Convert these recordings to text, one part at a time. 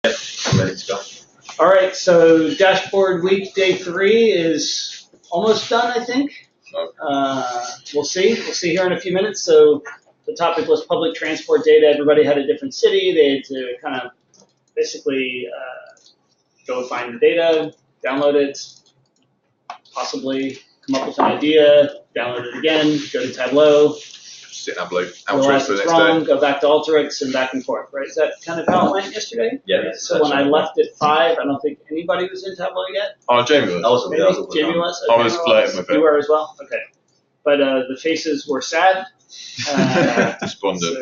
I'm ready to go. All right, so dashboard week, day 3 is almost done, I think. We'll see. We'll see here in a few minutes. So the topic was public transport data. Everybody had a different city. They had to kind of basically go find the data, download it, possibly come up with an idea, download it again, go to Tableau, Sit in Tableau, realize Alteryx for the it's next wrong, day. go back to Alteryx and back and forth, right? Is that kind of how it went yesterday? Yeah. So when I left at 5, I don't think anybody was in Tableau yet. Oh, Jamie was. Maybe Jamie was? I was flirting with it. You were as well? Okay. But the faces were sad. Despondent.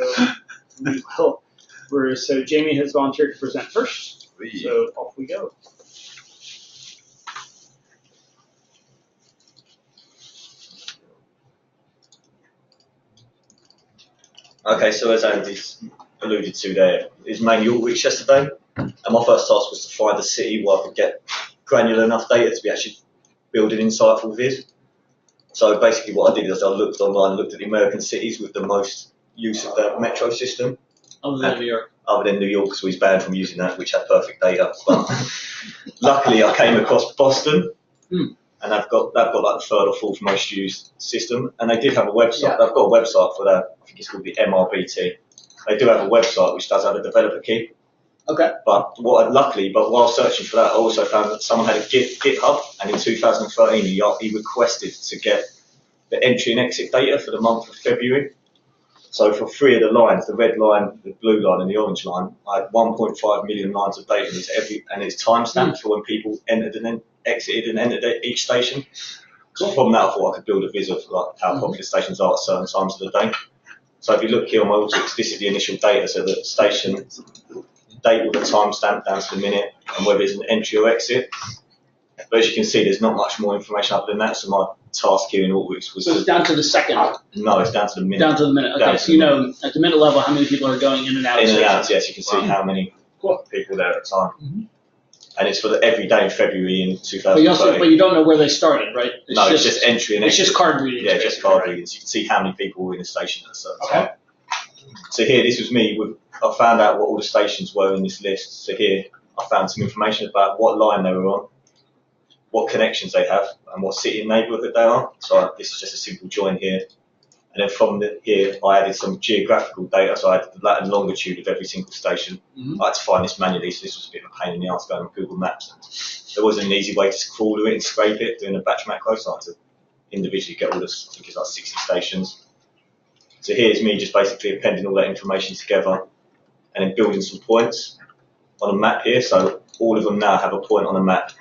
So Jamie has volunteered to present first. So off we go. Okay, so as Andy's alluded to there, it was mainly Aldwych yesterday, and my first task was to find a city where I could get granular enough data to be actually building insightful viz. So basically what I did is I looked online, looked at the American cities with the most use of the metro system. Other than New York. Other than New York, so he's banned from using that, which had perfect data. But luckily I came across Boston. And they've got like the third or fourth most used system, and they did have a website. Yeah. They've got a website for that. I think it's called the MRBT. They do have a website which does have a developer key. Okay. But while searching for that, I also found that someone had a GitHub, and in 2013 he requested to get the entry and exit data for the month of February. So for 3 of the lines, the red line, the blue line, and the orange line, I had 1.5 million lines of data, and it's timestamped for when people entered and then exited and entered each station. So from that, I thought I could build a viz of like how popular stations are at certain times of the day. So if you look here on my Alteryx, this is the initial data. So the station date with a timestamp down to the minute and whether it's an entry or exit. But as you can see, there's not much more information other than that. So my task here in Alteryx was. So it's down to the second? No, it's down to the minute. Down to the minute. Okay, so you know at the minute level how many people are going in and out. In and out, yes. You can see how many people there at a time. And it's for every day in February in 2013. But you don't know where they started, right? It's just entry and exit. It's just card readings. Yeah, just card readings. You can see how many people were in the station at a certain time. So here, this was me. I found out what all the stations were in this list. So here, I found some information about what line they were on, what connections they have, and what city and neighbourhood they are. So this is just a simple join here. And then from here, I added some geographical data. So I had the lat and longitude of every single station. I had to find this manually, so this was a bit of a pain in the arse going on Google Maps. There wasn't an easy way to crawl it and scrape it, doing a batch macro, so I had to individually get all this, I think it's like 60 stations. So here's me just basically appending all that information together and then building some points on a map here. So all of them now have a point on a map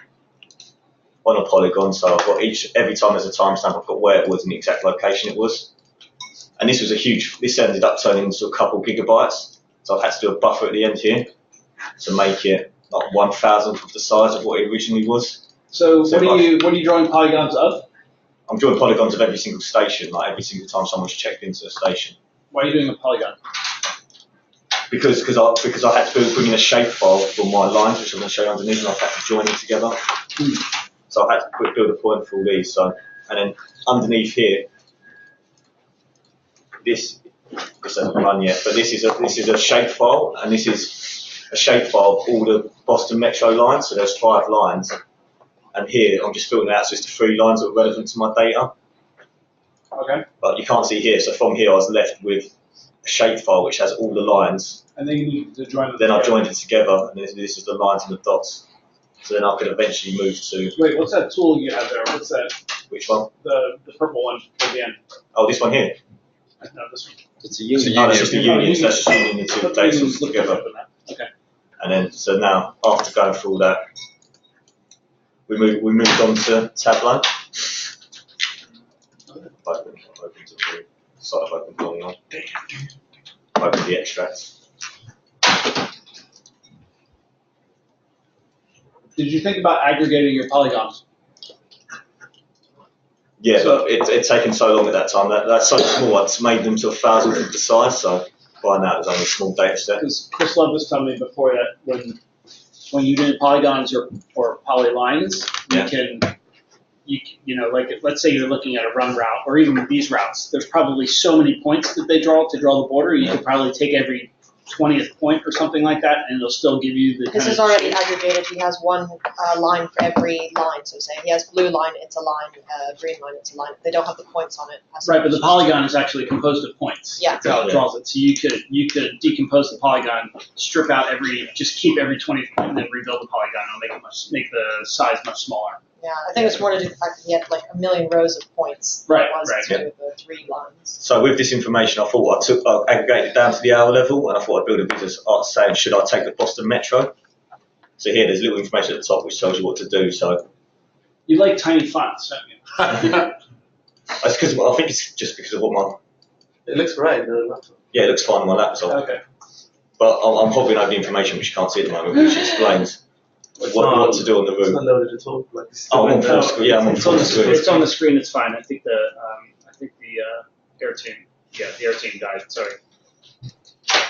on a polygon. So I've got every time there's a timestamp, I've got where it was and the exact location it was. And this was this ended up turning into a couple gigabytes. So I've had to do a buffer at the end here to make it like 1,000th of the size of what it originally was. So what are you drawing polygons of? I'm drawing polygons of every single station, like every single time someone's checked into a station. Why are you doing a polygon? Because I had to bring in a shapefile for my lines, which I'm going to show you underneath, and I've had to join them together. So I had to build a point for all these. So, and then underneath here, this hasn't run yet, but this is a shapefile, and this is a shapefile of all the Boston Metro lines. So there's 5 lines, and here I'm just filling it out so it's the 3 lines that are relevant to my data. Okay. But you can't see here. So from here I was left with a shapefile which has all the lines. And then you need to join them. Then I've joined it together, and this is the lines and the dots. So then I could eventually move to. Wait, what's that tool you have there? What's that? Which one? The purple one at the end. Oh, this one here. No, this one. It's a union. Oh, that's just the union. So that's just union the 2 data sources together. Okay. And then, so now, after going through all that, we moved on to Tableau. Open to the site I've opened long on. Open the extracts. Did you think about aggregating your polygons? Yeah, but it's taken so long at that time. That's so small. It's made them to 1,000th of the size. So by now, there's only a small data set. Because Chris Love was telling me before that when you did polygons or polylines, you know, like let's say you're looking at a run route or even these routes. There's probably so many points that they draw to draw the border. You could probably take every 20th point or something like that, and it'll still give you the. This is already aggregated. He has one line for every line. So say he has blue line, it's a line. Green line, it's a line. They don't have the points on it. Right, but the polygon is actually composed of points. Yeah. That's how it draws it. So you could decompose the polygon, strip out just keep every 20th point, and then rebuild the polygon. It'll make the size much smaller. Yeah, I think it's more to do with the fact that he had like a million rows of points. Right, It was right, to do with the 3 lines. So with this information, I thought I aggregated it down to the hour level, and I thought I'd build a business saying, should I take the Boston Metro? So here, there's little information at the top which tells you what to do. So You like tiny fonts, don't you? it's because I think it's just because of what my It looks right. it looks fine on my laptop. Okay. But I'm hovering over the information which you can't see at the moment, which explains what to do on the It's not route. loaded at all. Like, it's Oh, I'm on still full screen. Yeah, I'm on It's on full the screen. It's on the screen. It's fine. I think the AirTune. Yeah, the AirTune died. Sorry.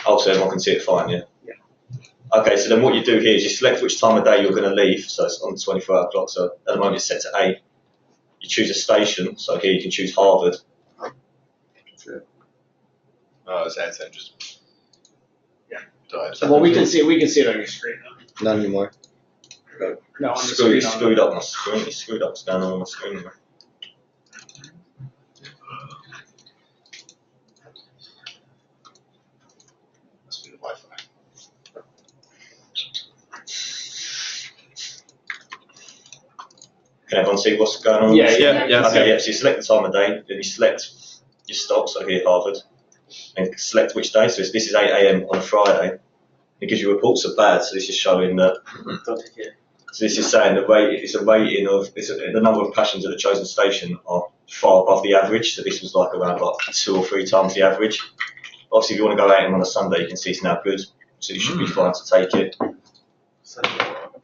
Oh, so everyone can see it fine, yeah? Yeah. Okay, so then what you do here is you select which time of day you're going to leave. So it's on the 24-hour clock. So at the moment it's set to 8. You choose a station. So here you can choose Harvard. Oh, it's AirTune just. Yeah. Died. Well, we can see it on your screen. Though. Not anymore. No, on the screen. Screwed up my screen. It's screwed up. It's down on my screen. Must be the Wi-Fi. Can everyone see what's going on? Yeah. Okay, yeah, so you select the time of day, then you select your stop, so here Harvard, and select which day, so this is 8 AM on a Friday. It gives you reports of bad, so this is showing that, Don't take it. so this is saying the rating of, the number of passengers at the chosen station are far above the average, so this was like around like 2 or 3 times the average. Obviously if you want to go out on a Sunday, you can see it's now good, so you should be fine to take it. So,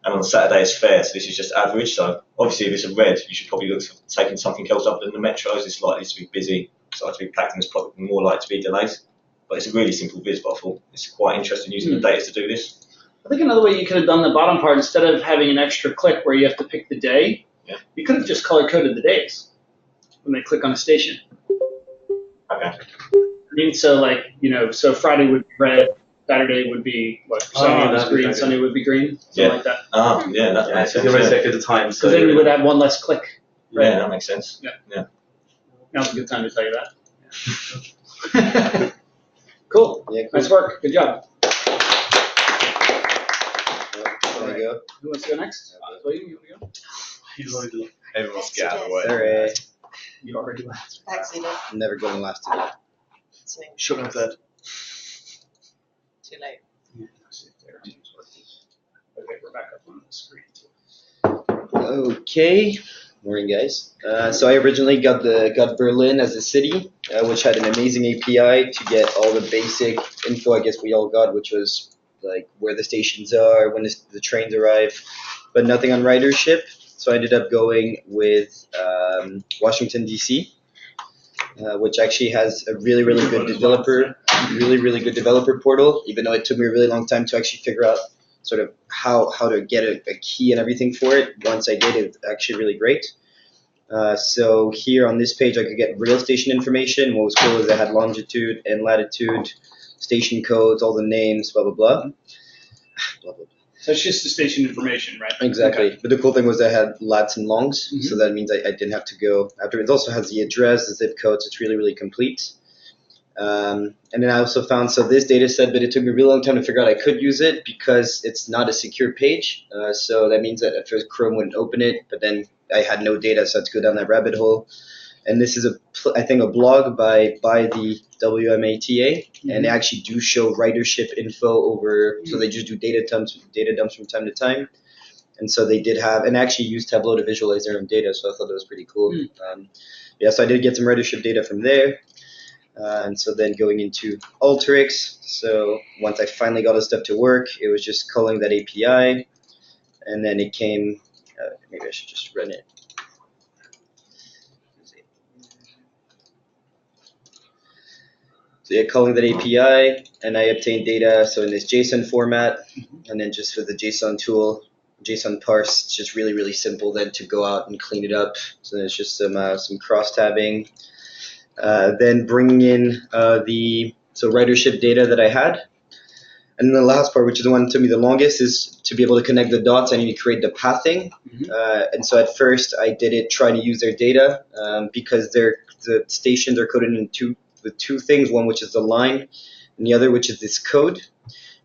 And on Saturday it's fair, so this is just average. So obviously if it's a red, you should probably look for taking something else other than the metros. It's likely to be busy, it's likely to be packed, and there's probably more likely to be delays. But it's a really simple viz, but I thought it's quite interesting using the data to do this. I think another way you could have done the bottom part, instead of having an extra click where you have to pick the day, you could have just color coded the days when they click on a station. Okay. I mean, so like, so Friday would be red, Saturday would be what? Sunday was that'd be green, better. Sunday would be green, something like that. Ah, yeah, that makes you sense. already Yeah. selected the time. So Because then you would have one less click. Yeah, that makes sense. Now's a good time to tell you that. Cool. Yeah, cool. Nice work. Good job. There you go. Who wants to go next? William, you want to go? He's already done. Everyone wants to get out of the way. Sorry. You already left. Actually, I'm never going last today. it's me. Shouldn't have that. Too late. Okay, we're back up on the screen. Okay. Morning, guys. So I originally got Berlin as a city, which had an amazing API to get all the basic info I guess we all got, which was like where the stations are, when the trains arrive, but nothing on ridership. So I ended up going with Washington, D.C., which actually has a really good developer portal, even though it took me a really long time to actually figure out sort of how to get a key and everything for it. Once I did, it's actually really great. So here on this page, I could get rail station information. What was cool is I had longitude and latitude, station codes, all the names, blah, blah, blah. Blah, blah, blah. So it's just the station information, right? Exactly. Okay. But the cool thing was I had lats and longs, Mhm. so that means I didn't have to go after. It also has the address, the zip codes. It's really complete. And then I also found, so this data set, but it took me a really long time to figure out I could use it because it's not a secure page. So that means that at first Chrome wouldn't open it, but then I had no data, so I had to go down that rabbit hole. And this is I think a blog by the WMATA, and they actually do show ridership info over, so they just do data dumps from time to time. And so they did have, and actually use Tableau to visualize their own data, so I thought that was pretty cool. So I did get some ridership data from there. And so then going into Alteryx, so once I finally got the stuff to work, it was just calling that API, and then it came, maybe I should just run it. So yeah, calling that API, and I obtained data, so in this JSON format, and then just with the JSON tool, JSON parse, it's just really simple then to go out and clean it up. So there's just some cross-tabbing. Then bringing in the ridership data that I had. And the last part, which is the one that took me the longest, is to be able to connect the dots. I need to create the pathing. And so at first I did it trying to use their data because the stations are coded with two things, one which is the line and the other which is this code.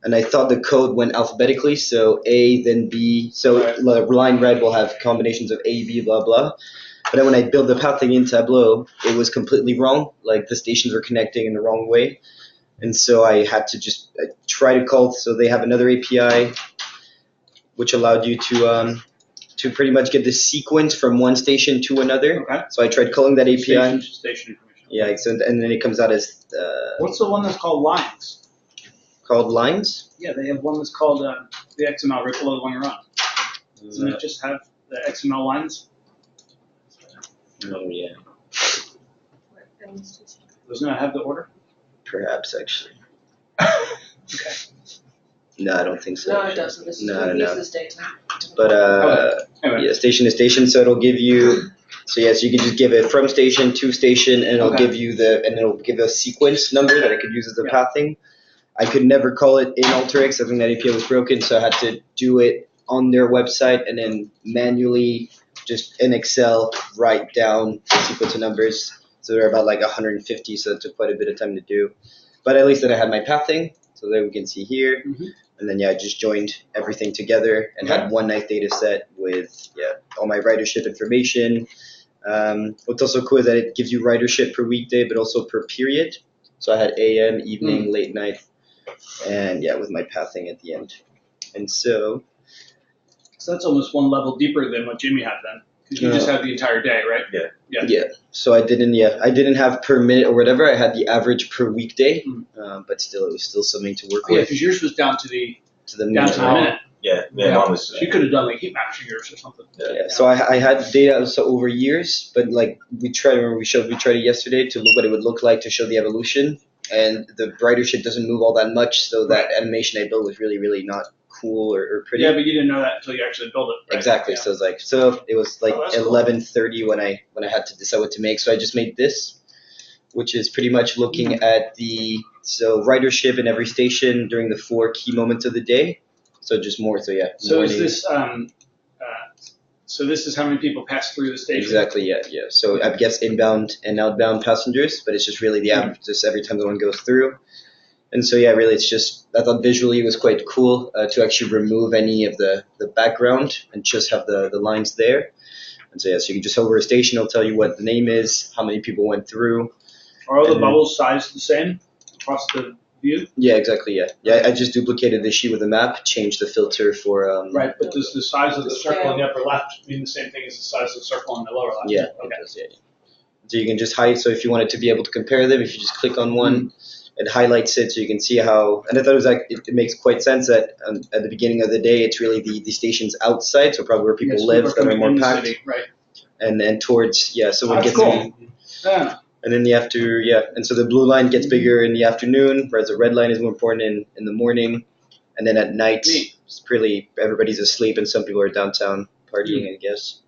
And I thought the code went alphabetically, so A, then B. So line red will have combinations of A, B, blah, blah. But then when I built the pathing in Tableau, it was completely wrong. Like the stations were connecting in the wrong way. And so I had to just try to call. So they have another API which allowed you to pretty much get the sequence from one station to another. Okay. So I tried calling that API. Station information. Yeah, so, and then it comes out as What's the one that's called lines? called lines. Yeah, they have one that's called the XML right below the one you're on. Doesn't it just have the XML lines? Oh yeah, Doesn't it have the order? perhaps actually. Okay. No, I don't think so. No, it doesn't. This is No, what no. uses data. But Anyway. yeah, station to station. So it'll give you. So yeah, so you can just give it from station to station, and it'll Okay. give you and it'll give a sequence number that I could use as the Yeah. pathing. I could never call it in Alteryx. I think that API was broken, so I had to do it on their website and then manually just in Excel write down the sequence of numbers. So there are about like 150, so it took quite a bit of time to do. But at least then I had my pathing, so there we can see here. Mhm. And then I just joined everything together and had one nice data set with all my ridership information. What's also cool is that it gives you ridership per weekday, but also per period. So I had AM, evening, late night, and with my pathing at the end. And so that's almost one level deeper than what Jimmy had then. Because you just had the entire day, right? Yeah. So I didn't have per minute or whatever. I had the average per weekday, but still, it was still something to work Oh, yeah, with. because yours was down to the minute. minute. Yeah, mine was. You could have done like heat maps for yours or something. Yeah. So I had data over years, but like we tried it yesterday to look what it would look like to show the evolution, and the ridership doesn't move all that much, so that animation I built was really, really not cool or pretty. Yeah, but you didn't know that until you actually built it. Right? Exactly. Yeah. So it was like that's cool. 11:30 when I had to decide what to make. So I just made this, which is pretty much looking at the ridership in every station during the 4 key moments of the day. So just more. So yeah. So morning. is this so this is how many people pass through the station? Exactly. Yeah. So I guess inbound and outbound passengers, but it's just really the average just every time the one goes through. And so really it's just I thought visually it was quite cool to actually remove any of the background and just have the lines there. And so so you can just hover a station, it'll tell you what the name is, how many people went through. Are all the bubbles sized the same across the view? Yeah, exactly. Yeah. I just duplicated this sheet with a map, changed the filter for. Right, but does the size of the circle in the upper left mean the same thing as the size of the circle in the lower left? Yeah. Okay. It does, yeah. So you can just hide. So if you wanted to be able to compare them, if you just click on one, it highlights it, so you can see how. And I thought it was it makes quite sense that at the beginning of the day, it's really the stations outside, so probably where people live that are more packed. City, right. And then towards so when it That's gets cool. Yeah. and then and so the blue line gets bigger in the afternoon, whereas the red line is more important in the morning, and then at night it's really everybody's asleep and some people are downtown partying, I guess.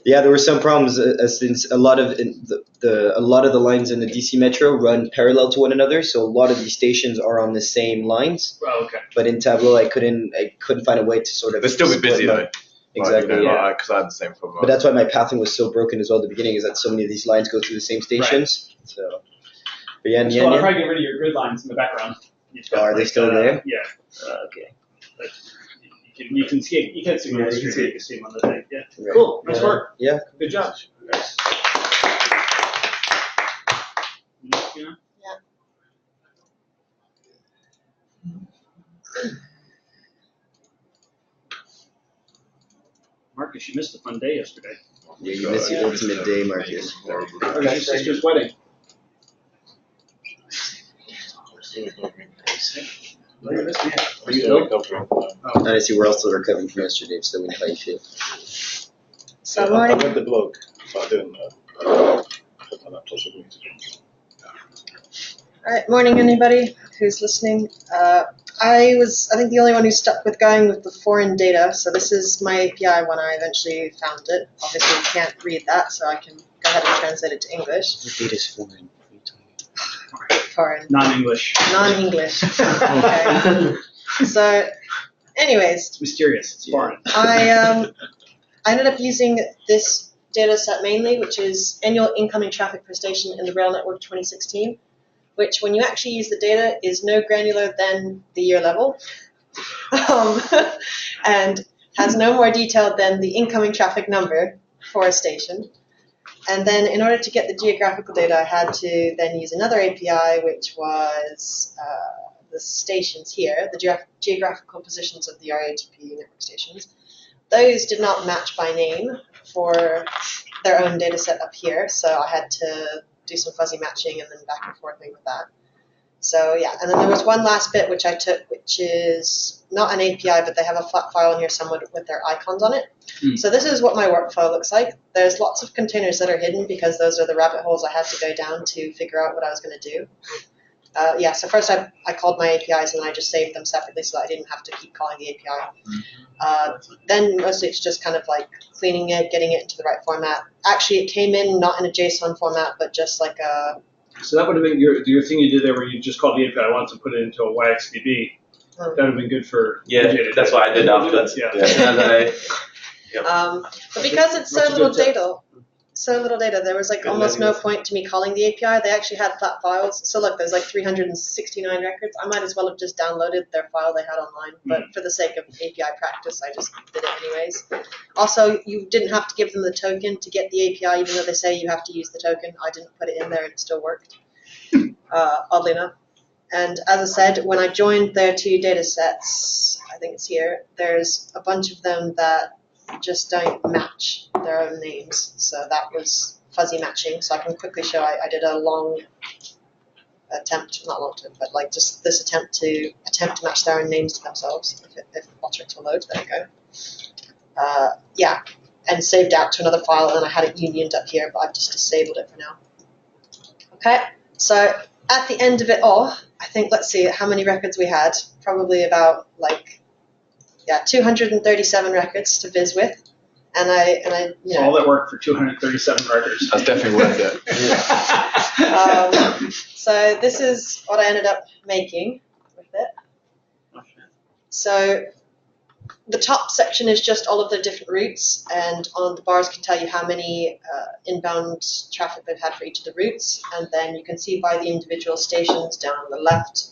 There were some problems since a lot of the lines in the DC Metro run parallel to one another, so a lot of these stations are on the same lines. Oh, okay. But in Tableau, I couldn't find a way to sort of. They'll still be busy though. Exactly. Because I had the same problem. But that's why my pathing was so broken as well at the beginning, is that so many of these lines go through the same stations. Right. So, but I'll probably get rid of your grid lines in the background. Are they still there? Yeah. Okay. But you can see them on the street. You can see them on the thing. Yeah. Right. Cool. Nice work. Yeah. Good job. Guys. Yeah. Marcus, you missed a fun day yesterday. Yeah, you missed the ultimate day, Marcus. Okay, sister's wedding. Are you ill? Honestly, we're also recovering from yesterday, so we know how you feel. So I morning. read the blog, but I didn't know. Alright, morning anybody who's listening. I think the only one who stuck with going with the foreign data, so this is my API when I eventually found it. Obviously you can't read that, so I can go ahead and translate it to English. Your data's foreign. foreign, Non-English. non-English. Okay. So, anyways, It's mysterious. It's foreign. I ended up using this data set mainly, which is annual incoming traffic per station in the rail network 2016, which when you actually use the data is no granular than the year level, and has no more detail than the incoming traffic number for a station. And then in order to get the geographical data, I had to then use another API, which was the stations here, the geographical positions of the RATP network stations. Those did not match by name for their own data set up here, so I had to do some fuzzy matching and then back and forthing with that. So yeah, and then there was one last bit which I took, which is not an API, but they have a flat file in here somewhere with their icons on it. So this is what my workflow looks like. There's lots of containers that are hidden because those are the rabbit holes I had to go down to figure out what I was going to do. Yeah, so first I called my APIs and I just saved them separately so that I didn't have to keep calling the API. Then mostly it's just kind of like cleaning it, getting it into the right format. Actually, it came in not in a JSON format, but just like a... So that would have been your thing you did there where you just called the API once and put it into a YXDB. That would have been good for data. That's what I did afterwards. Yeah. But because it's so little data, there was like almost no point to me calling the API. They actually had flat files. So look, there's like 369 records. I might as well have just downloaded their file they had online. But for the sake of API practice, I just did it anyways. Also, you didn't have to give them the token to get the API, even though they say you have to use the token. I didn't put it in there and it still worked, oddly enough. And as I said, when I joined their two data sets, I think it's here, there's a bunch of them that just don't match their own names. So that was fuzzy matching. So I can quickly show I did a long attempt, not long term, but like just this attempt to match their own names to themselves. If Alteryx will load, there you go. Yeah, and saved out to another file, and then I had it unioned up here, but I've just disabled it for now. Okay, so at the end of it all, I think, let's see how many records we had. Probably about 237 records to viz with, and I you know. All that work for 237 records. That's definitely worth it. So this is what I ended up making with it. So the top section is just all of the different routes, and on the bars can tell you how many inbound traffic they've had for each of the routes, and then you can see by the individual stations down on the left.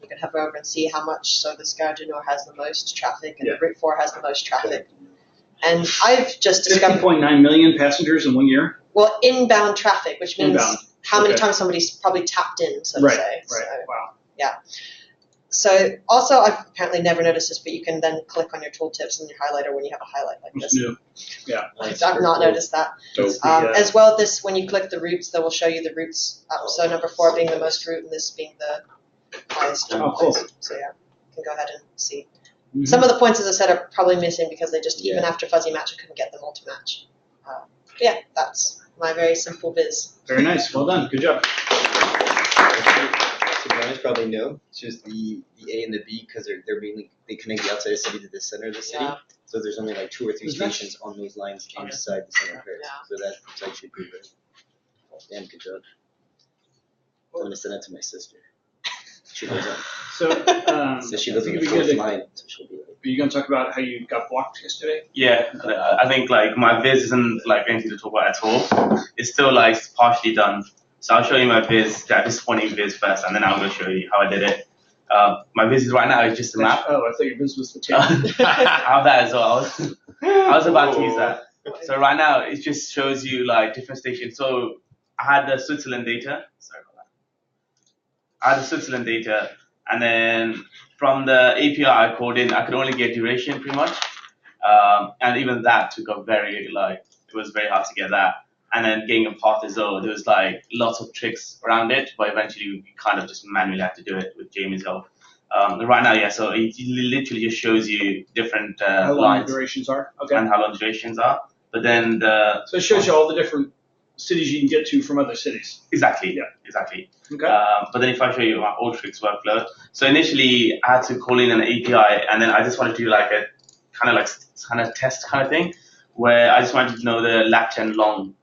You can hover over and see how much. So the Skarduno has the most traffic, and Route 4 has the most traffic. And I've just discovered 50.9 million passengers in 1 year. Well, inbound traffic, which means how many Okay. times somebody's probably tapped in, so to say. Right. So, Wow. yeah. So also, I've apparently never noticed this, but you can then click on your tooltips and your highlighter when you have a highlight like What's this. new? Yeah. I've not noticed that. As well, this when you click the routes, they will show you the routes up. So number 4 being the most route, and this being the highest. Oh, cool. So yeah, you can go ahead and see. Mhm. Some of the points, as I said, are probably missing because they just, even after fuzzy match, I couldn't get them all to match. Yeah, that's my very simple viz. Very nice. Well done. Good job. To be honest, probably no. It's just the A and the B because they're mainly they connect the outside of the city to the center of the city. Yeah. So there's only like 2 or 3 Is that- stations on those lines inside the center of Paris. Yeah. So that's actually pretty good. Damn, good job. I'm gonna send that to my sister. She goes on. So, So she lives in it'd the be good 4th to- line, so she'll be like. Are you going to talk about how you got blocked yesterday? Yeah, I think like my viz isn't like anything to talk about at all. It's still like partially done. So I'll show you my viz, that disappointing viz first, and then I'm going to show you how I did it. My viz right now is just a map. Oh, I thought your business was the table. I have that as well. I was about to use that. So right now it just shows you like different stations. So I had the Switzerland data. Sorry about that. I had the Switzerland data, and then from the API I called in, I could only get duration pretty much. And even that took a it was very hard to get that. And then getting a path as well, there was like lots of tricks around it, but eventually we kind of just manually had to do it with Jamie's help. Right now, yeah, so it literally just shows you different How long the lines durations are. Okay. and how long durations are. But then So it shows you all the different cities you can get to from other cities. exactly. Okay. But then if I show you my Alteryx workflow, so initially I had to call in an API, and then I just wanted to do like a kind of test kind of thing, where I just wanted to know the lat and long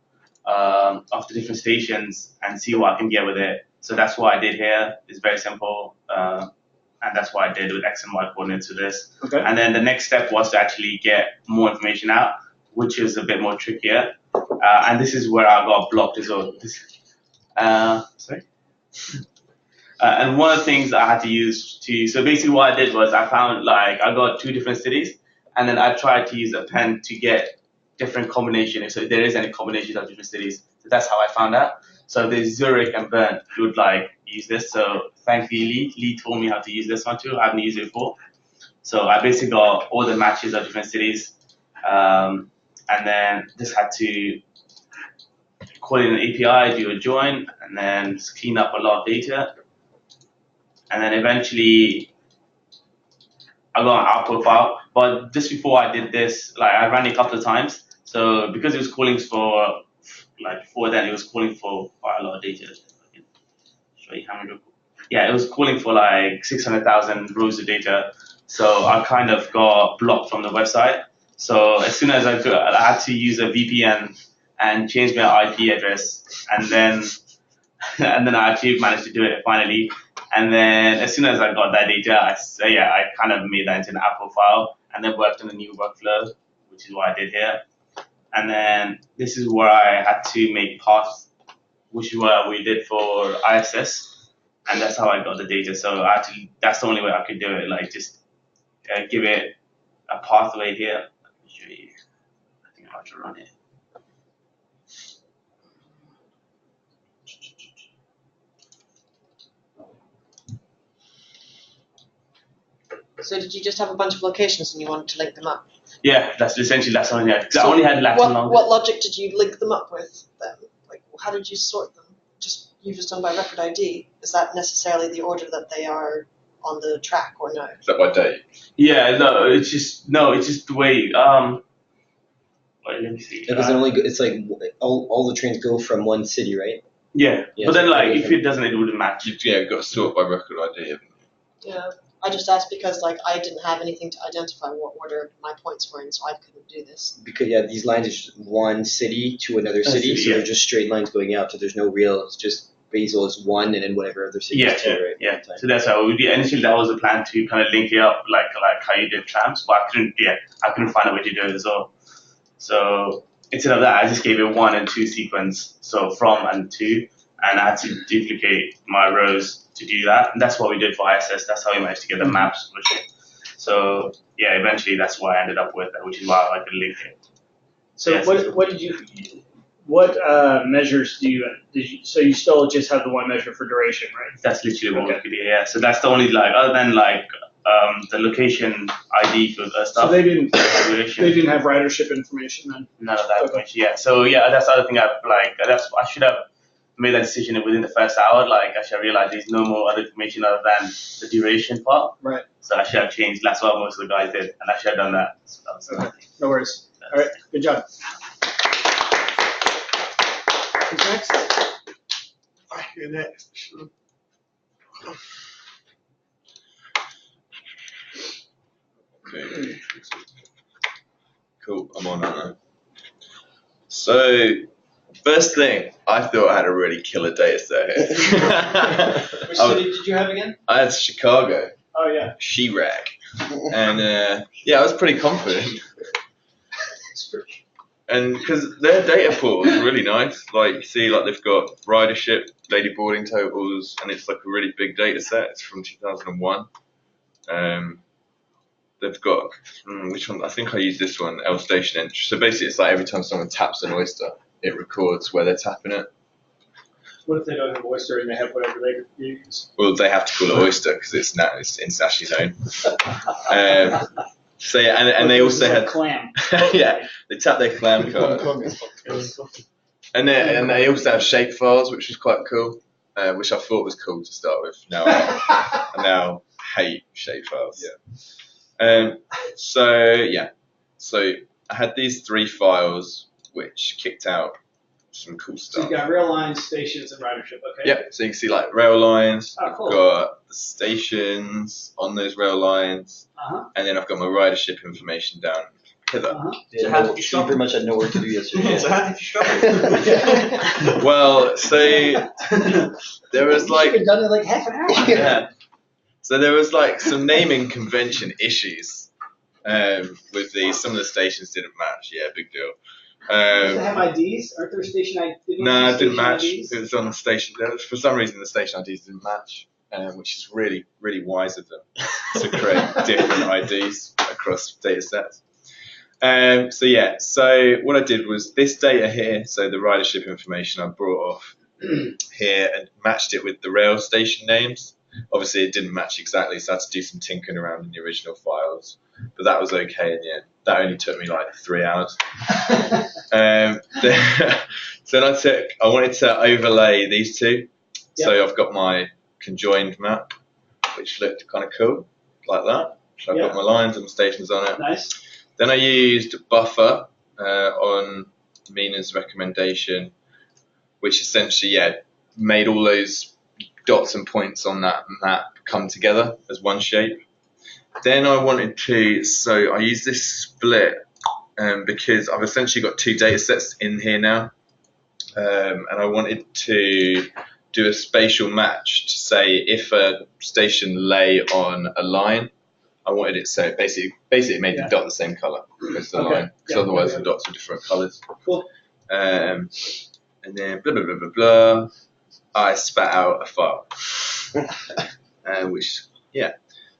of the different stations and see what I can get with it. So that's what I did here. It's very simple. And that's what I did with X and Y coordinates for this. Okay. And then the next step was to actually get more information out, which is a bit more trickier. And this is where I got blocked as well. Sorry. And one of the things I had to use so basically what I did was I found like I got 2 different cities, and then I tried to use a pen to get different combinations. So if there is any combinations of different cities, so that's how I found out. So there's Zurich and Bern would like use this. So thankfully Lee told me how to use this one too. I haven't used it before. So I basically got all the matches of different cities, and then just had to call in an API, do a join, and then just clean up a lot of data. And then eventually I got an output file. But just before I did this, like I ran it a couple of times. So because it was calling for, like before then, it was calling for quite a lot of data. I can show you how many. Yeah, it was calling for like 600,000 rows of data. So I kind of got blocked from the website. So as soon as I had to use a VPN and change my IP address, and then I actually managed to do it finally. And then as soon as I got that data, I kind of made that into an Apple file and then worked on a new workflow, which is what I did here. And then this is where I had to make paths, which is what we did for ISS. And that's how I got the data. So that's the only way I could do it, like just give it a pathway here. Let me show you. I think I have to run it. So did you just have a bunch of locations and you wanted to link them up? Yeah, that's only I only had Latin long. What logic did you link them up with then? Like, how did you sort them? You've just done by record ID. Is that necessarily the order that they are on the track or no? Is that by date? Yeah, it's just the way. Wait, let me see. Because it's like all the trains go from one city, right? Yeah, Yeah, but then so like if it doesn't, it wouldn't match. Got to sort by record ID. Yeah. I just asked because like I didn't have anything to identify what order my points were in, so I couldn't do this. Because these lines are just one city to another city, city, so yeah. they're just straight lines going out. So there's no real. It's just Basel is one, and then whatever other city is two, right? Yeah. So that's how we did. Initially, that was the plan to kind of link it up like how you did trams, but I couldn't find a way to do it as well. So instead of that, I just gave it 1 and 2 sequence, so from and to, and I had to duplicate my rows to do that. And that's what we did for ISS. That's how we managed to get the maps. So yeah, eventually that's what I ended up with, which is why I could link it. So Yes. what measures did you, so you still just have the one measure for duration, right? That's literally what Okay. we could do. Yeah. So that's the only other than the location ID for the stuff. So they didn't duration. have ridership information then? None of that Okay. much. Yeah. So yeah, that's the other thing I should have made that decision within the first hour. Like I should have realized there's no more other information other than the duration part. Right. So I should have changed. That's what most of the guys did, and I should have done that. So that was Okay. No worries. All right. Good job. Who's next? You're next. Sure. Okay. Cool, I'm on that now. So, first thing, I thought I had a really killer data set here. Which city did you have again? I had Chicago, Oh yeah. Chirac, and I was pretty confident. And because their data pool is really nice, like you see, like they've got ridership, daily boarding totals, and it's like a really big data set. It's from 2001. They've got which one? I think I used this one, L station entry. So basically, it's like every time someone taps an oyster, it records where they're tapping it. What if they don't have oyster and they have whatever they use? Well, they have to call it oyster because it's internationally known. So yeah, and they also had clam. yeah, they tap their clam card. And they also have shape files, which was quite cool, which I thought was cool to start with. Now I now hate shape files. Yeah. So I had these 3 files which kicked out some cool So stuff. you got rail lines, stations, and ridership. Okay. Yeah, so you can see like rail lines. Oh, cool. I've got the stations on those rail lines, Uh-huh. and then I've got my ridership information down hither. So how did you Steve pretty much had nowhere to do yesterday. So how did you struggle? Well, so there was You like should have done it like half an hour. yeah. So there was like some naming convention issues with some of the stations didn't match. Yeah, big deal. Does it have IDs? Aren't there station IDs? No, it didn't match. It was on the station. For some reason, the station IDs didn't match, which is really, really wise of them to create different IDs across data sets. So what I did was this data here, so the ridership information I brought off here and matched it with the rail station names. Obviously, it didn't match exactly, so I had to do some tinkering around in the original files, but that was okay in the end. That only took me like 3 hours. So then I wanted to overlay these two. So I've got my conjoined map, which looked kind of cool, like that. So I've got my lines and my stations on it. Nice. Then I used buffer on Mina's recommendation, which essentially, made all those dots and points on that map come together as one shape. Then I I used this split because I've essentially got two data sets in here now, and I wanted to do a spatial match to say if a station lay on a line, I wanted it so basically it made the dot the same color as the line, because otherwise the dots are different colors. Cool. And then blah blah blah blah blah. I spat out a file, which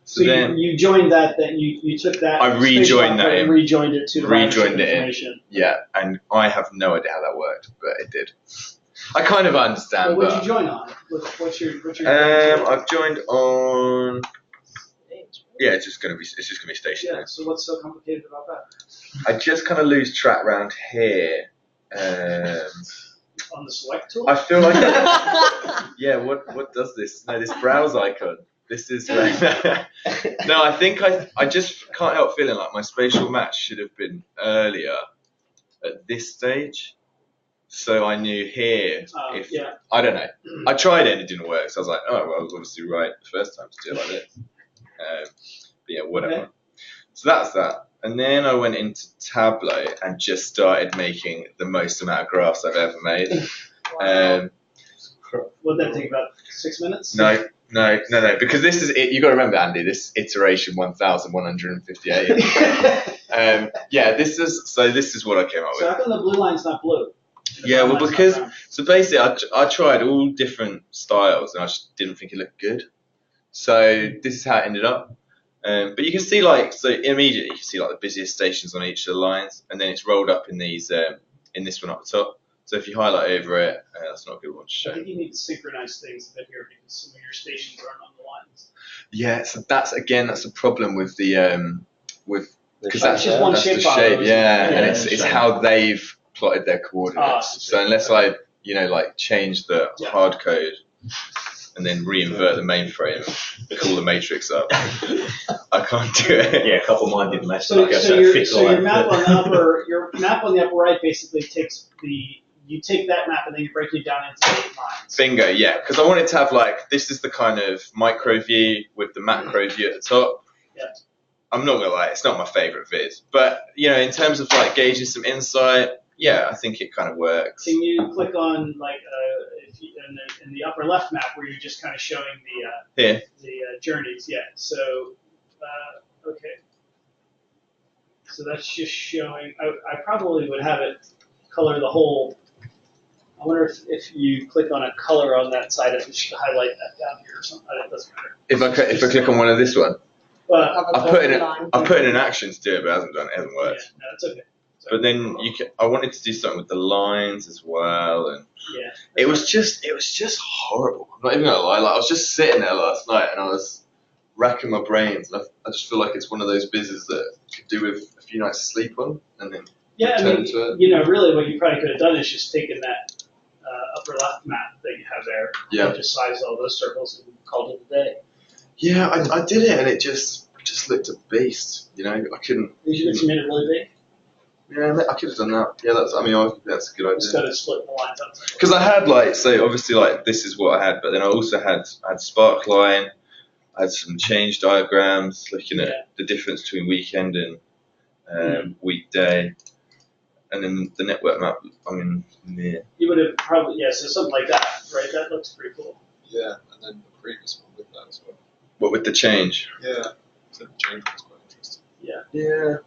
So then you joined that. Then you took that. I rejoined that and rejoined it to the rejoined it information. Yeah, and I have no idea how that worked, but it did. I kind of understand. Well, what did you join on? What's your I've joined on. Yeah, it's just gonna be station names. So what's so complicated about that? I just kind of lose track around here. On the select tool? I feel like what does this? No, this browse icon. This is no, I think I just can't help feeling like my spatial match should have been earlier at this stage. So I knew here I don't know. I tried it and it didn't work. So I was like, oh well, I was obviously right the first time to do it like this. But yeah, whatever. Okay. So that's that. And then I went into Tableau and just started making the most amount of graphs I've ever made. Wow. Would that take about 6 minutes? No, because this is it. You got to remember, Andy, this iteration 1158. This is what I came up with. So how come the blue line's not blue? Yeah, well, because so basically I tried all different styles and I just didn't think it looked good. So this is how it ended up. But you can see immediately you can see like the busiest stations on each of the lines, and then it's rolled up in these in this one up the top. So if you highlight over it, that's not a good one to show. I think you need to synchronize things a bit here because some of your stations aren't on the lines. Yeah, so that's a problem with the because that's just one the shape, and it's how they've plotted their coordinates. So unless I change the hard code and then reinvert the mainframe, call the matrix up, I can't do it. Yeah, a couple of mine didn't match. So your map on the upper right basically takes you take that map and then you break it down into 8 lines. Bingo, yeah. Because I wanted to have this is the kind of micro view with the macro view at the top. Yeah. I'm not gonna lie, it's not my favorite vid, but in terms of gauging some insight, I think it kind of works. Can you click on in the upper left map where you're just kind of showing the journeys? Yeah. So okay. So that's just showing. I probably would have it color the whole. I wonder if you click on a color on that side, if it should highlight that down here or something. It doesn't matter. If I click on one of this one, I put in an action to do it, but it hasn't done. It hasn't worked. Yeah, no, it's okay. But then I wanted to do something with the lines as well, and it was just horrible. I'm not even gonna lie. I was just sitting there last night and I was racking my brains, and I just feel like it's one of those busies that could do with a few nights of sleep on, and then return to it. Really, what you probably could have done is just taken that upper left map that you have there, and just sized all those circles and called it a day. Yeah, I did it, and it just looked a beast. I couldn't. You made it really big. Yeah, I could have done that. Yeah, that's a good idea. Instead of splitting the lines up. Because I had obviously this is what I had, but then I also had spark line. I had some change diagrams looking at the difference between weekend weekday, and then the network map. I mean, yeah. You would have probably, so something like that, right? That looks pretty cool. Yeah, and then the previous one with that as well. What with the change? Yeah, so the change was quite interesting. Yeah.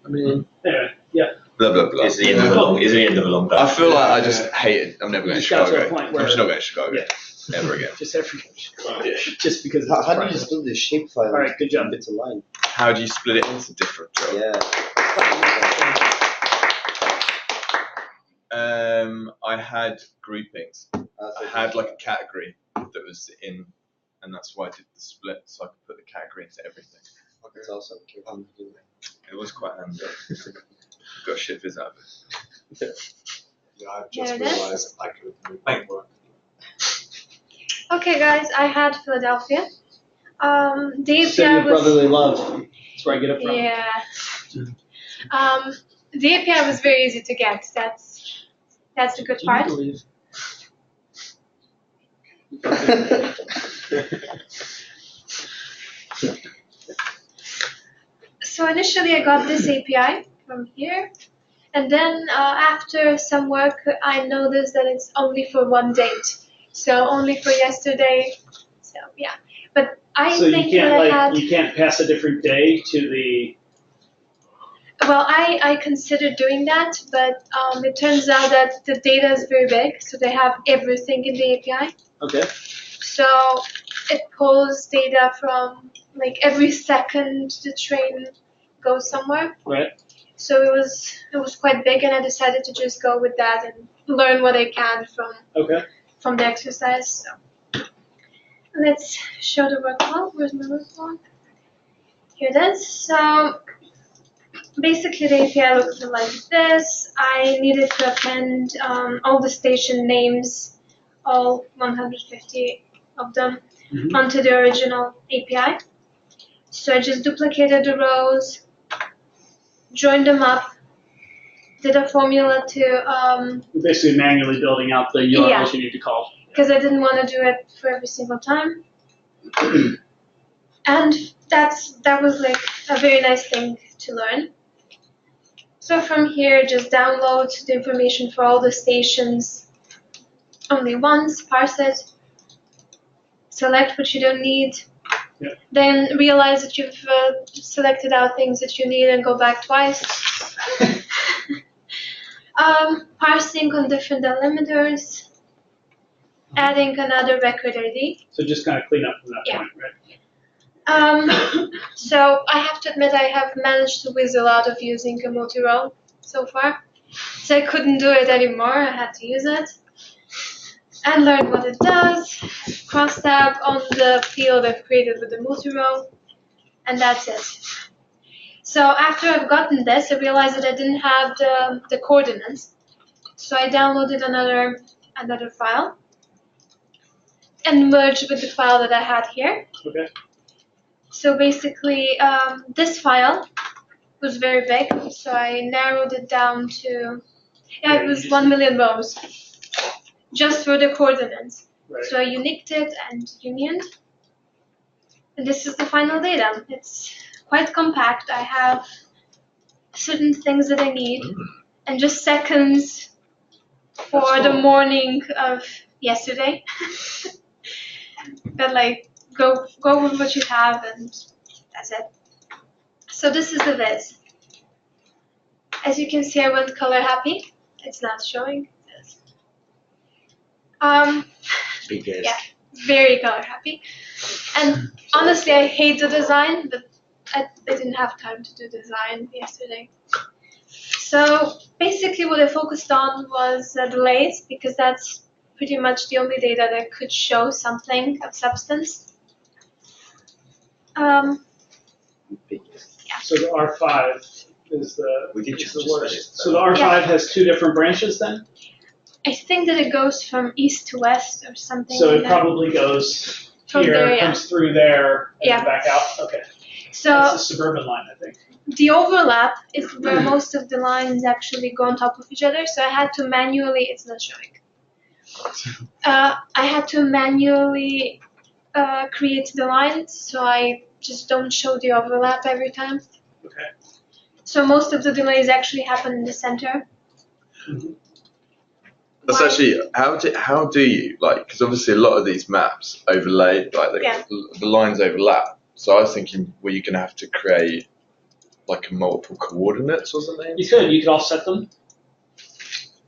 I mean, Anyway, yeah. Blah blah blah. It's the end of a long. It's the end of a long day. I feel like I just hate it. I'm never going to Just got to a Chicago. point where- I'm just not going to Chicago Yeah. ever again. Just just because it's How do you private. split the shapefile? All right, good job. Bits of line. How do you split it into different jobs? Yeah. I had groupings. I had like a category that was in, and that's why I did the split, so I could put the category into everything. It's awesome. It was quite handy. Got a shit viz out of it. Yeah, I've There just it is. realised I could move my work. Okay, guys, I had Philadelphia. The City API of was brotherly love. That's where I get it from. yeah. The API was very easy to get. That's the good part. So initially, I got this API from here, and then after some work, I noticed that it's only for one date, so only for yesterday. So yeah, but I So think you can't that I had. you can't pass a different day to the. Well, I considered doing that, but it turns out that the data is very big, so they have everything in the API. Okay. So it pulls data from like every second the train goes somewhere. Right. So it was quite big, and I decided to just go with that and learn what I can from the exercise. So let's show the workflow. Where's my workflow? Here it is. So basically, the API looks like this. I needed to append all the station names, all 150 of them, onto the original API. So I just duplicated the rows, joined them up, did a formula to, You're basically manually building out the URLs you need to call. because I didn't want to do it for every single time. And that was like a very nice thing to learn. So from here, just download the information for all the stations only once, parse it, select what you don't need, then realize that you've selected out things that you need and go back twice. Parsing on different delimiters, adding another record ID. So just kind of clean up from that point, right? So I have to admit I have managed to whistle out of using a multi-row so far. So I couldn't do it anymore, I had to use it. And learn what it does, cross tab on the field I've created with the multi-row, and that's it. So after I've gotten this, I realized that I didn't have the coordinates. So I downloaded another file and merged with the file that I had here. Okay. So basically, this file was very big, so I narrowed it down to, it was 1 million rows, just for the coordinates. Right. So I uniqued it and unioned, and this is the final data. It's quite compact. I have certain things that I need, and just seconds for the morning of yesterday. But like, go with what you have, and that's it. So this is the viz. As you can see, I went color happy. It's not showing. Biggest. Yeah, very color happy. And honestly, I hate the design, but I didn't have time to do design yesterday. So basically what I focused on was delays, because that's pretty much the only data that could show something of substance. So the R5 is the, We did is just the finish worst. it. So the R5 has two different branches then? I think that it goes from east to west or something So like it that. probably goes From here, there, yeah. comes through there, and Yeah. then back out. Okay. So That's the suburban line, I think. the overlap is where most of the lines actually go on top of each other. So I had to manually, it's not showing. I had to manually create the lines, so I just don't show the overlap every time. Okay. So most of the delays actually happen in the center. That's actually how do you like? Because obviously a lot of these maps overlay, like the lines overlap. So I was thinking, were you going to have to create like a multiple coordinates or something? You could offset them.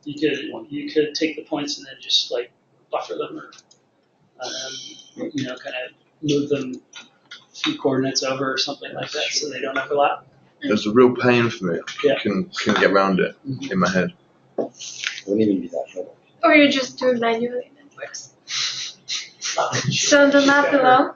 You could take the points and then just like buffer them, or kind of move them a few coordinates over or something like that, so they don't overlap. It was a real pain for me. Yeah. Couldn't get around it in my head. Wouldn't even be that hard. Or you just do it manually and it works. So the map below.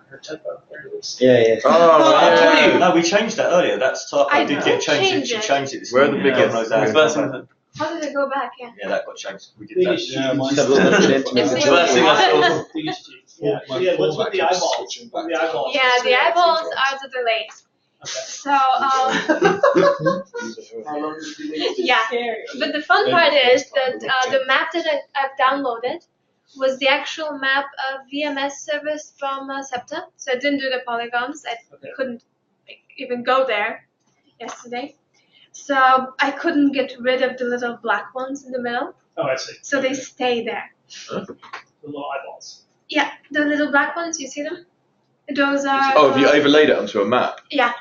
Yeah. Oh, I told yeah. you. No, we changed that earlier. That's typo I did did get changed. change She it. changed it this We're the morning. biggest. God knows that. Reversing How did it go back? Yeah. Yeah, that got changed. We did that. Yeah, mine's Have a little bit to make It's the like- joke. Reversing us all. Yeah, what's with the eyeballs? The eyeballs. Yeah, the eyeballs are the delays. So yeah, but the fun part is that the map that I've downloaded was the actual map VMS service from SEPTA. So I didn't do the polygons. I couldn't even go there yesterday. So I couldn't get rid of the little black ones in the middle. Oh, I see. So they stay there. The little eyeballs. Yeah, the little black ones, you see them? Those are. Oh, have you overlaid it onto a map? Yeah.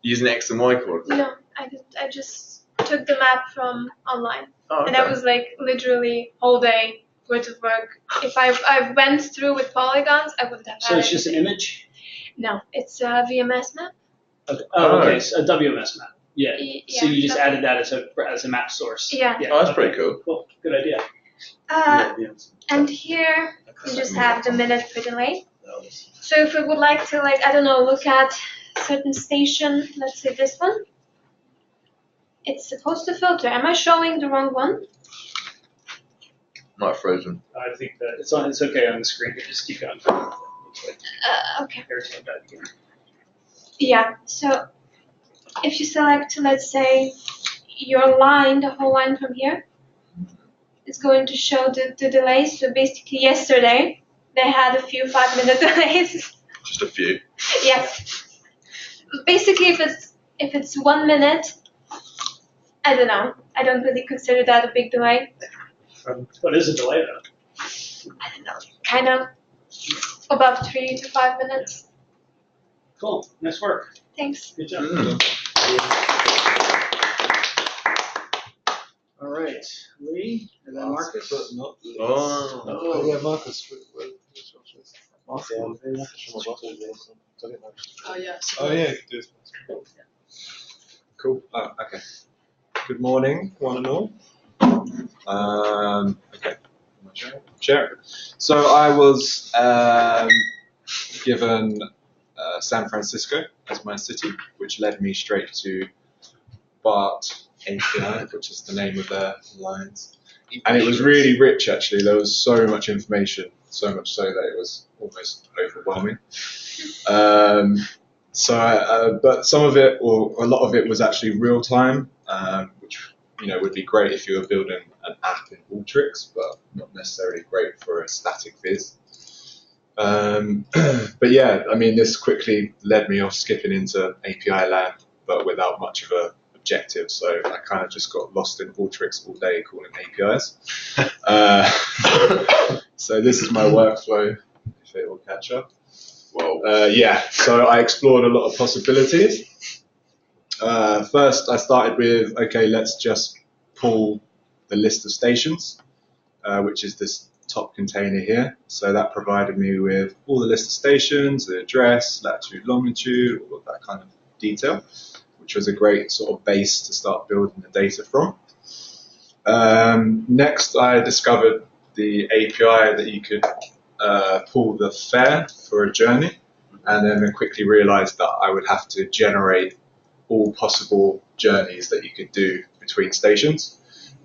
Using X and Y coordinates? No, I didn't. I just took the map from online. Oh, okay. And that was like literally whole day worth of work. If I went through with polygons, I wouldn't have had So it's just an anything. image? No, it's a VMS map. Okay. Oh, okay. So a WMS map. Yeah. So Yeah, you just W- added that as a map source. Yeah. Oh, that's pretty cool. Cool. Good idea. And here you just have the minute per delay. So if we would like to, like, I don't know, look at certain station, let's say this one, it's supposed to filter. Am I showing the wrong one? Might have frozen. I think that it's okay on the screen. Just keep going. Okay. Irritate that again. Yeah, so if you select, let's say, your line, the whole line from here, it's going to show the delays. So basically yesterday, they had a few 5-minute delays. Just a few. Yes. Basically, if it's 1 minute, I don't know. I don't really consider that a big delay. What is a delay though? I don't know. Kind of above 3 to 5 minutes. Cool. Nice work. Thanks. Good job. All right, Lee, and then Marcus. Oh. Yeah, Marcus. Oh yeah. Oh yeah, you can do this. Cool. Oh, okay. Good morning, one and all. Okay. Sure. So I was given San Francisco as my city, which led me straight to BART API, which is the name of their lines. And it was really rich, actually. There was so much information, so much so that it was almost overwhelming. But some of it, or a lot of it, was actually real time, which would be great if you were building an app in Alteryx, but not necessarily great for a static viz. But yeah, I mean, this quickly led me off skipping into API land, but without much of a objective. So I kind of just got lost in Alteryx all day calling APIs. So this is my workflow, if it will catch up. Whoa. Yeah, so I explored a lot of possibilities. First, I started with, okay, let's just pull the list of stations, which is this top container here. So that provided me with all the list of stations, the address, latitude, longitude, all of that kind of detail, which was a great sort of base to start building the data from. Next, I discovered the API that you could pull the fare for a journey, and then I quickly realized that I would have to generate all possible journeys that you could do between stations.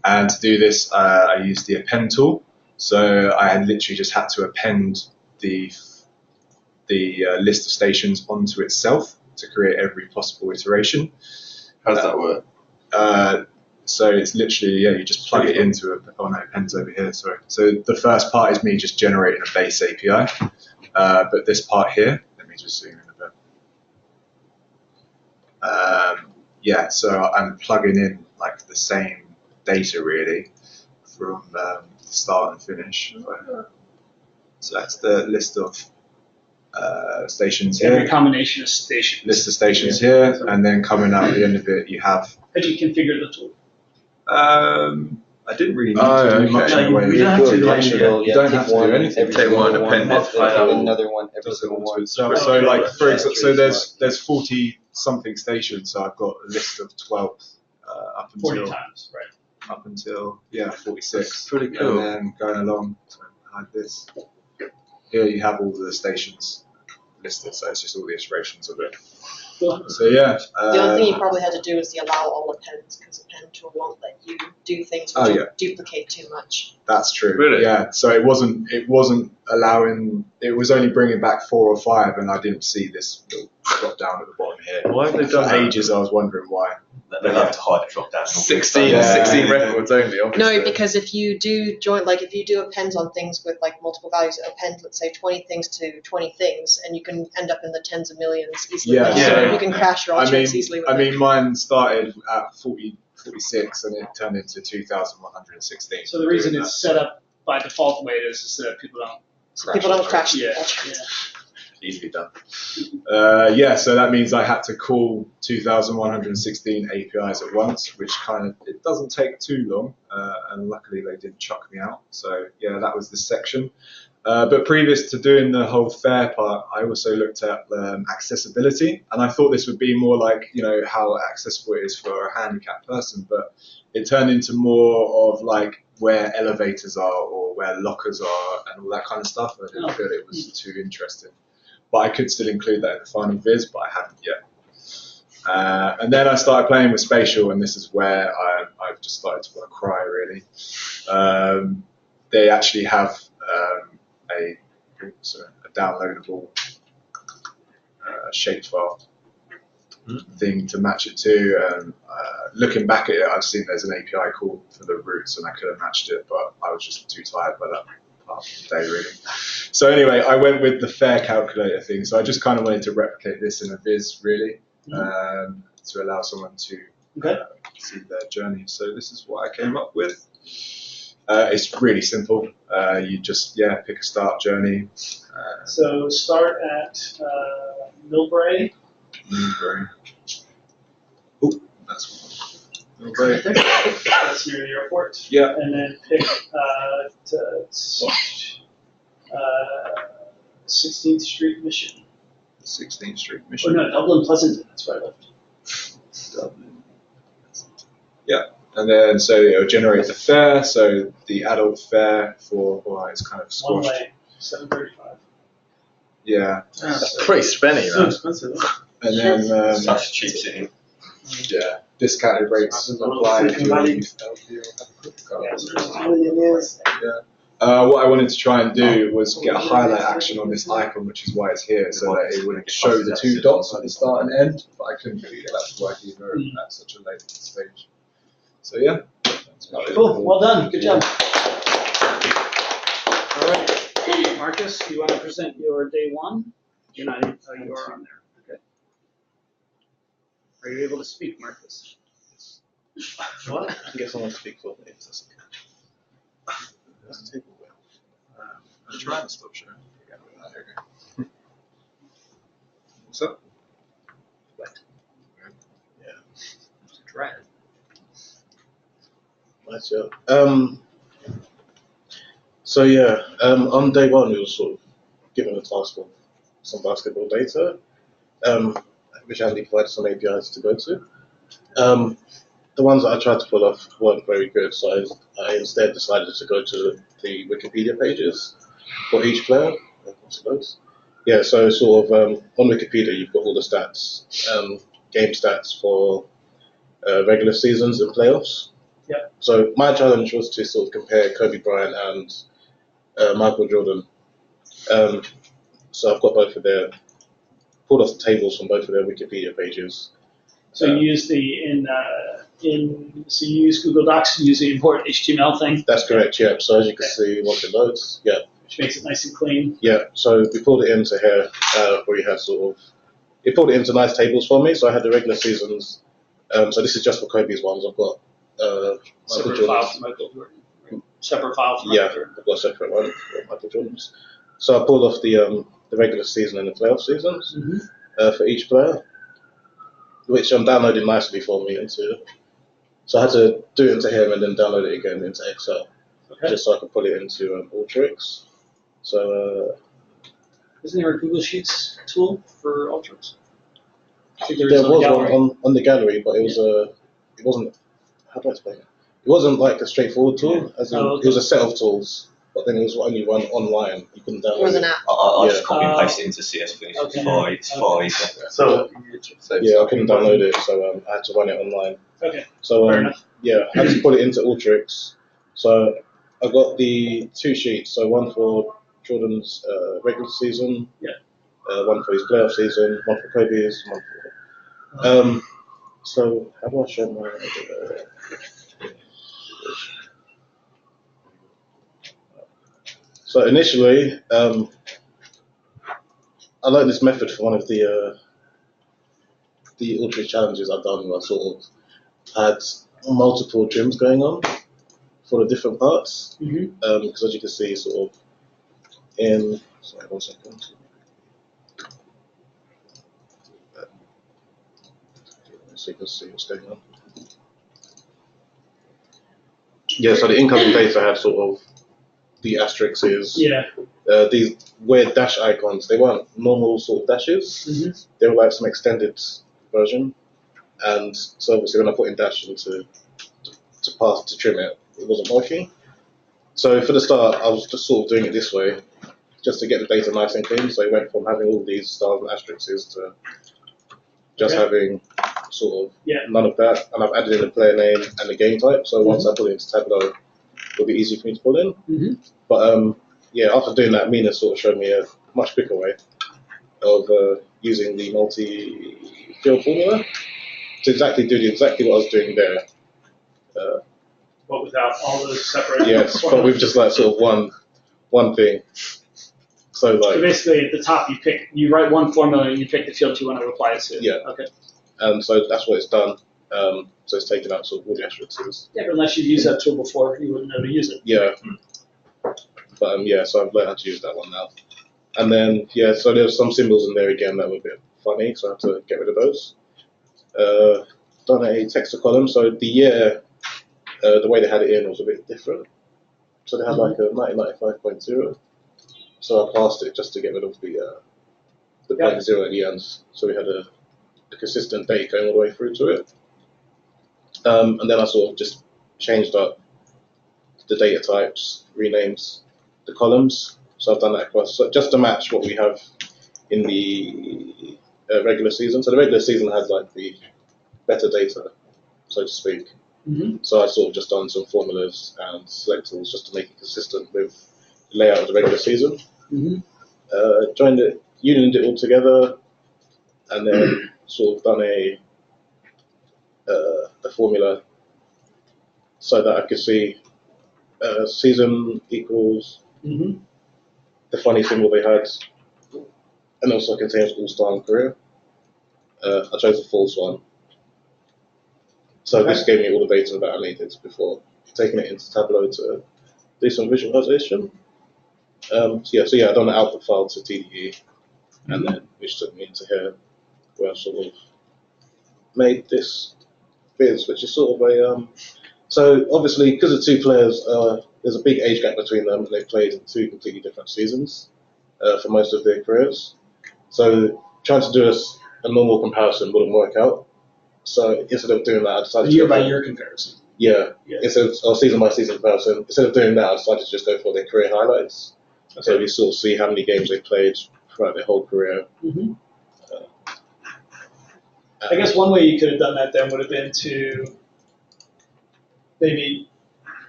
And to do this, I used the append tool. So I literally just had to append the list of stations onto itself to create every possible iteration. How does that work? So it's literally, you just plug it into append's over here, sorry. So the first part is me just generating a base API. But this part here, let me just zoom in a bit. yeah, so I'm plugging in like the same data really from start and finish. So that's the list of stations Every here. combination of stations. List of stations here, and then coming out at the end of it, you have. How do you configure the tool? I didn't really need to do much No, anyway. you don't have to do anything. You don't have to do anything. Every Take single one, append it, then another one, every single one. So like for example, so there's 40 something stations. So I've got a list of 12 up 40 until times, right? up until 46. Pretty cool. And then going along like this. Here you have all the stations listed. So it's just all the iterations of it. So yeah. The only thing you probably had to do is the allow all appends, because append tool won't let you do things which duplicate too much. That's true. Really? Yeah. So it wasn't allowing. It was only bringing back 4 or 5, and I didn't see this little drop down at the bottom here. Why have they done For that? ages, I was wondering why. They love to hide the drop down. 16 Yeah. records only, obviously. No, because if you do if you do appends on things with like multiple values, append, let's say 20 things to 20 things, and you can end up in the tens of millions easily. Yeah, so you can crash your objects easily with it. mine started at 46 and it turned into 2,116. So the reason it's set up by default the way it is so that people don't crash Yeah. the objects. Easily done. So that means I had to call 2,116 APIs at once, which it doesn't take too long, and luckily they didn't chuck me out. So yeah, that was the section. But previous to doing the whole fair part, I also looked at accessibility, and I thought this would be more like, how accessible it is for a handicapped person, but it turned into more of like where elevators are or where lockers are and all that kind of stuff. I didn't feel it was too interesting. But I could still include that in the final viz, but I haven't yet. And then I started playing with spatial, and this is where I've just started to want to cry, really. They actually have a downloadable shapefile thing to match it to. And looking back at it, I've seen there's an API call for the roots, and I could have matched it, but I was just too tired by that part of the day, really. So anyway, I went with the fair calculator thing. So I just kind of wanted to replicate this in a viz, really, to allow someone to see their journey. So this is what I came up with. It's really simple. You just pick a start journey. So start at Millbrae. Oh, that's one. Millbrae. That's near the airport. Yeah. And then pick 16th Street Mission. 16th Street Oh Mission. no, Dublin Pleasanton. That's where I left. Dublin. Yeah. And then so it'll generate the fare. So the adult fare for it's kind of One squashed. way, 735. Yeah. That's pretty spenny, So man. expensive. And then Such a cheap city. discounted rates apply if you leave. What I wanted to try and do was get a highlight action on this icon, which is why it's here, so that it would show the 2 dots at the start and end, but I couldn't really get that to work either at such a late stage. So yeah. Cool. Well done. Good job. All right. Marcus, you want to present your day 1? You're not in. Oh, you are on there. Okay. Are you able to speak, Marcus? What? I guess I want to speak for me. That's okay. That's a table wheel. I'm trying to stop sharing. Okay. What's up? Yeah. Right. Right, yeah. So yeah, on day 1 we were sort of given a task of some basketball data, which Andy provided some APIs to go to. The ones that I tried to pull off weren't very good, so I instead decided to go to the Wikipedia pages for each player, I suppose. Yeah, so sort of on Wikipedia you've got all the stats, game stats for regular seasons and playoffs. Yep. So my challenge was to sort of compare Kobe Bryant and Michael Jordan. So I've got both of their, pulled off the tables from both of their Wikipedia pages. So you use so you use Google Docs and use the import HTML thing. That's correct, yeah. So as you can see, once it loads, yeah. Which makes it nice and clean. Yeah, so we pulled it into here, where you had sort of, it pulled it into nice tables for me. So I had the regular seasons So this is just for Kobe's ones. I've got Michael Jordan's. Separate file from Yeah, I've got a separate one for Michael Jordan's. So I pulled off the regular season and the playoff seasons for each player, which downloaded nicely for me into. So I had to do it into him and then download it again into Excel, just so I could put it into Ultrix. So isn't there a Google Sheets tool for Ultrix? There was on the gallery, but it was it wasn't. How do I explain it? It wasn't like a straightforward tool. As in, it was a set of tools, but then it was only one online. You couldn't download It was an app. I just copy and paste it into CSV. It's far easier. So yeah, I couldn't download it, so I had to run it online. Okay. So yeah, I had to put it into Ultrix. So I got the 2 sheets. So one for Jordan's regular season. One for his playoff season. One for Kobe's. One for. So how do I show my? So initially, I learned this method for one of the Ultrix challenges I've done, where I sort of had multiple trims going on for the different parts. Because as you can see, sort of in. Sorry, 1 second. So you can see what's going on. Yeah, so the incoming data had sort of the asterisks. These weird dash icons. They weren't normal sort of dashes. They were like some extended version. And so obviously when I put in dash into to trim it, it wasn't working. So for the start, I was just sort of doing it this way, just to get the data nice and clean. So it went from having all these stars and asterisks to just having sort of none of that. And I've added in the player name and the game type. So once I put it into Tableau, it'll be easy for me to pull in. But yeah, after doing that, Mina sort of showed me a much quicker way of using the multi-field formula to exactly what I was doing there. But without all those separate. Yes, but with just like sort of one thing. So basically at the top you write one formula and you pick the field you want to apply it to. Yeah. Okay. And so that's what it's done. So it's taken out sort of all the asterisks. Yeah, but unless you've used that tool before, you wouldn't know to use it. Yeah. But yeah, so I've learned how to use that one now. And then so there's some symbols in there again that were a bit funny, so I had to get rid of those. Done a text to column, so the year, the way they had it in was a bit different. So they had like a 1995.0. So I passed it just to get rid of the point 0 at the end. So we had a consistent date going all the way through to it. And then I sort of just changed up the data types, renames the columns. So I've done that across, so just to match what we have in the regular season. So the regular season had like the better data, so to speak. So I sort of just done some formulas and selectors just to make it consistent with the layout of the regular season. Joined it, unioned it all together, and then sort of done a formula so that I could see season equals the funny symbol they had, and also contains all-star and career. I chose the false one. So this gave me all the data that I needed before taking it into Tableau to do some visualization. So I've done the output file to TDE, and then which took me into here, where I sort of made this viz, which is sort of a so obviously because the 2 players, there's a big age gap between them, and they've played in 2 completely different seasons for most of their careers. So trying to do a normal comparison wouldn't work out. So instead of doing that, I decided year by year comparison. Yeah. Instead of season by season comparison, instead of doing that, I decided to just go for their career highlights. Okay. So we sort of see how many games they played throughout their whole career. I guess one way you could have done that then would have been to maybe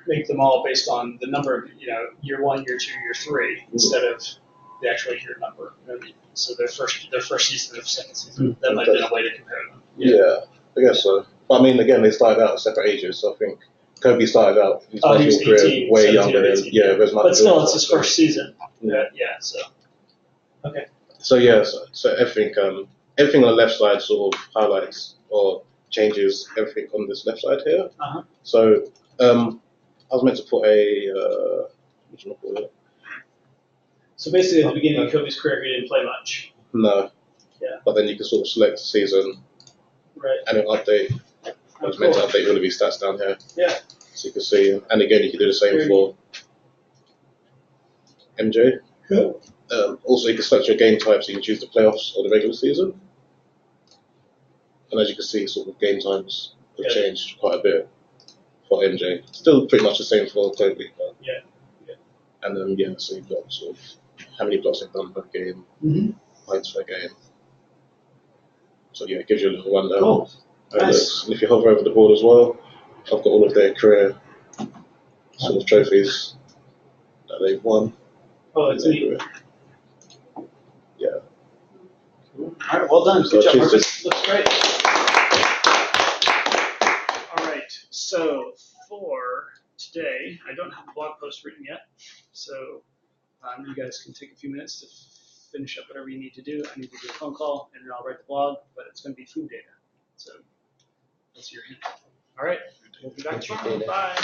make them all based on the number of, year 1, year 2, year 3, instead of the actual year number. So their first season, their second season, that might have been a way to compare them. Yeah, I guess so. But I mean, again, they started out at separate ages, so I think Kobe started out his career way younger than whereas Michael. But still, it's his first season. So. Okay. So so everything on the left side sort of highlights or changes everything on this left side here. Uh-huh. So I was meant to put a what do you call it? So basically, at the beginning of Kobe's career, he didn't play much. No. Yeah. But then you can sort of select the season. Right. And it'll update. I was meant to update all of these stats down here. Yeah. So you can see, and again, you can do the same for MJ. Cool. Also, you can select your game type, so you can choose the playoffs or the regular season. And as you can see, sort of game times have changed quite a bit for MJ. Still pretty much the same for Kobe. Yeah. And then, so you've got sort of how many blocks they've done per game, points per game. So yeah, it gives you a little rundown. Cool. Nice. And if you hover over the board as well, I've got all of their career sort of trophies that they've won. Oh, that's neat. Yeah. Cool. All right, well done. Good job, Marcus. Looks great. All right, so for today, I don't have a blog post written yet, so you guys can take a few minutes to finish up whatever you need to do. I need to do a phone call, and then I'll write the blog, but it's going to be food data. So that's your hint. All right, we'll be back tomorrow. Bye.